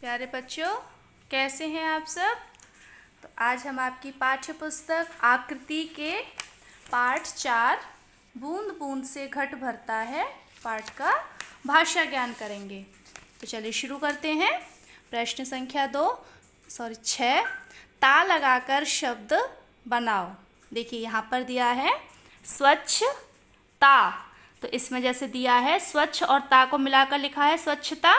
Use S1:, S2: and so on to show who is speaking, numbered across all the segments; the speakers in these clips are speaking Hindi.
S1: प्यारे बच्चों, कैसे हैं आप सब। तो आज हम आपकी पाठ्य पुस्तक आकृति के पाठ 4 बूंद बूंद से घट भरता है पाठ का भाषा ज्ञान करेंगे। तो चलिए शुरू करते हैं। प्रश्न संख्या 6 ता लगाकर शब्द बनाओ। देखिए यहाँ पर दिया है स्वच्छ ता, तो इसमें जैसे दिया है स्वच्छ और ता को मिलाकर लिखा है स्वच्छता,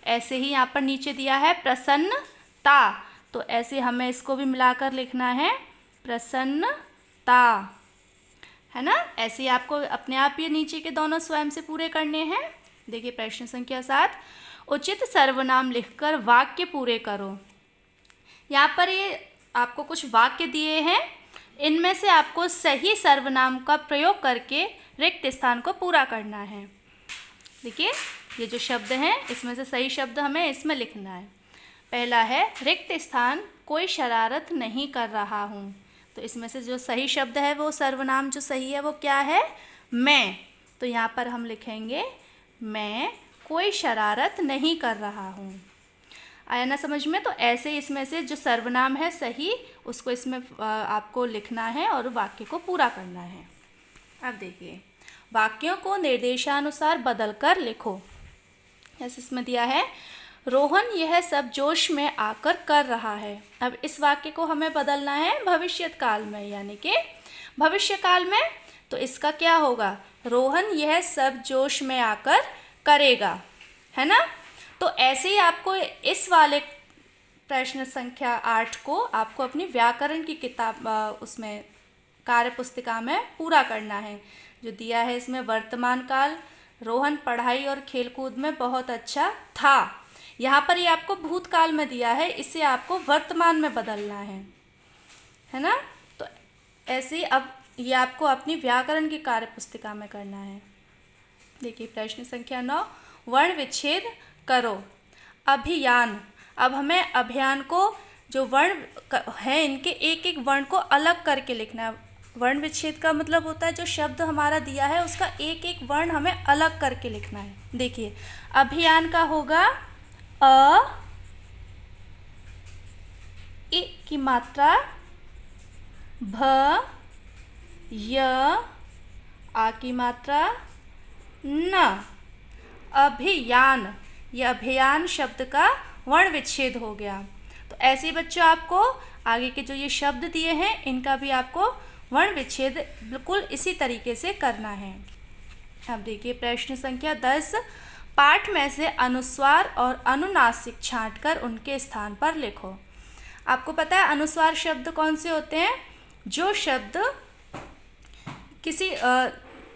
S1: ऐसे ही यहाँ पर नीचे दिया है प्रसन्नता, तो ऐसे हमें इसको भी मिलाकर लिखना है प्रसन्नता, है ना। ऐसे ही आपको अपने आप ये नीचे के दोनों स्वयं से पूरे करने हैं। देखिए प्रश्न संख्या 7 उचित सर्वनाम लिखकर वाक्य पूरे करो। यहाँ पर ये आपको कुछ वाक्य दिए हैं, इनमें से आपको सही सर्वनाम का प्रयोग करके रिक्त स्थान को पूरा करना है। देखिए ये जो शब्द हैं इसमें से सही शब्द हमें इसमें लिखना है। पहला है रिक्त स्थान कोई शरारत नहीं कर रहा हूँ, तो इसमें से जो सही शब्द है वो सर्वनाम जो सही है वो क्या है, मैं। तो यहाँ पर हम लिखेंगे मैं कोई शरारत नहीं कर रहा हूँ। आया ना समझ में। तो ऐसे इसमें से जो सर्वनाम है सही उसको इसमें आपको लिखना है और वाक्य को पूरा करना है। अब देखिए वाक्यों को निर्देशानुसार बदलकर लिखो। जैसे इसमें दिया है रोहन यह सब जोश में आकर कर रहा है। अब इस वाक्य को हमें बदलना है भविष्यत काल में, यानी कि भविष्य काल में। तो इसका क्या होगा, रोहन यह सब जोश में आकर करेगा, है ना। तो ऐसे ही आपको इस वाले प्रश्न संख्या 8 को आपको अपनी व्याकरण की किताब उसमें कार्य पुस्तिका में पूरा करना है। जो दिया है इसमें वर्तमान काल, रोहन पढ़ाई और खेलकूद में बहुत अच्छा था। यहाँ पर ये आपको भूतकाल में दिया है, इसे आपको वर्तमान में बदलना है ना। तो ऐसे ही अब ये आपको अपनी व्याकरण की कार्य पुस्तिका में करना है। देखिए प्रश्न संख्या 9 वर्ण विच्छेद करो। अभियान, अब हमें अभियान को जो वर्ण है इनके एक एक वर्ण को अलग करके लिखना है। वर्ण विच्छेद का मतलब होता है जो शब्द हमारा दिया है उसका एक एक वर्ण हमें अलग करके लिखना है। देखिए अभियान का होगा अ इ की मात्रा, भ य आ की मात्रा, न। अभियान, ये अभियान शब्द का वर्ण विच्छेद हो गया। तो ऐसे ही बच्चों आपको आगे के जो ये शब्द दिए हैं इनका भी आपको वर्ण विच्छेद बिल्कुल इसी तरीके से करना है। अब देखिए प्रश्न संख्या 10 पाठ में से अनुस्वार और अनुनासिक छांटकर उनके स्थान पर लिखो। आपको पता है अनुस्वार शब्द कौन से होते हैं, जो शब्द किसी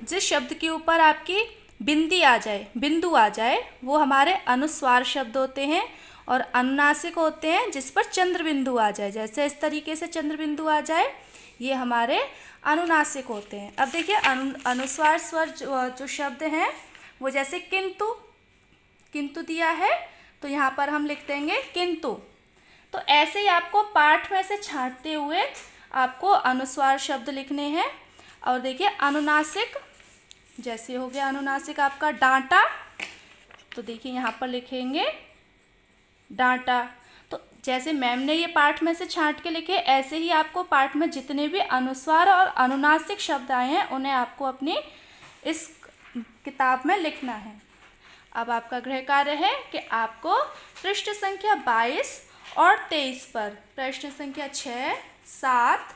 S1: जिस शब्द के ऊपर आपकी बिंदु आ जाए वो हमारे अनुस्वार शब्द होते हैं, और अनुनासिक होते हैं जिस पर चंद्र बिंदु आ जाए। जैसे इस तरीके से चंद्र बिंदु आ जाए ये हमारे अनुनासिक होते हैं। अब देखिए अनुस्वार स्वर जो शब्द हैं वो जैसे किंतु दिया है तो यहाँ पर हम लिख देंगे किंतु। तो ऐसे ही आपको पाठ में से छांटते हुए आपको अनुस्वार शब्द लिखने हैं। और देखिए अनुनासिक, जैसे हो गया अनुनासिक आपका डांटा, तो देखिए यहाँ पर लिखेंगे डांटा। तो जैसे मैम ने ये पाठ में से छांट के लिखे, ऐसे ही आपको पाठ में जितने भी अनुस्वार और अनुनासिक शब्द आए हैं उन्हें आपको अपनी इस किताब में लिखना है। अब आपका गृह कार्य है कि आपको पृष्ठ संख्या 22 और 23 पर प्रश्न संख्या 6, 7,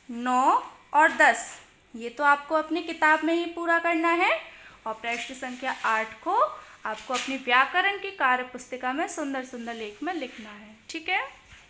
S1: 9 और 10 ये तो आपको अपनी किताब में ही पूरा करना है, और प्रश्न संख्या 8 को आपको अपनी व्याकरण की कार्य पुस्तिका में सुंदर सुंदर लेख में लिखना है। ठीक है।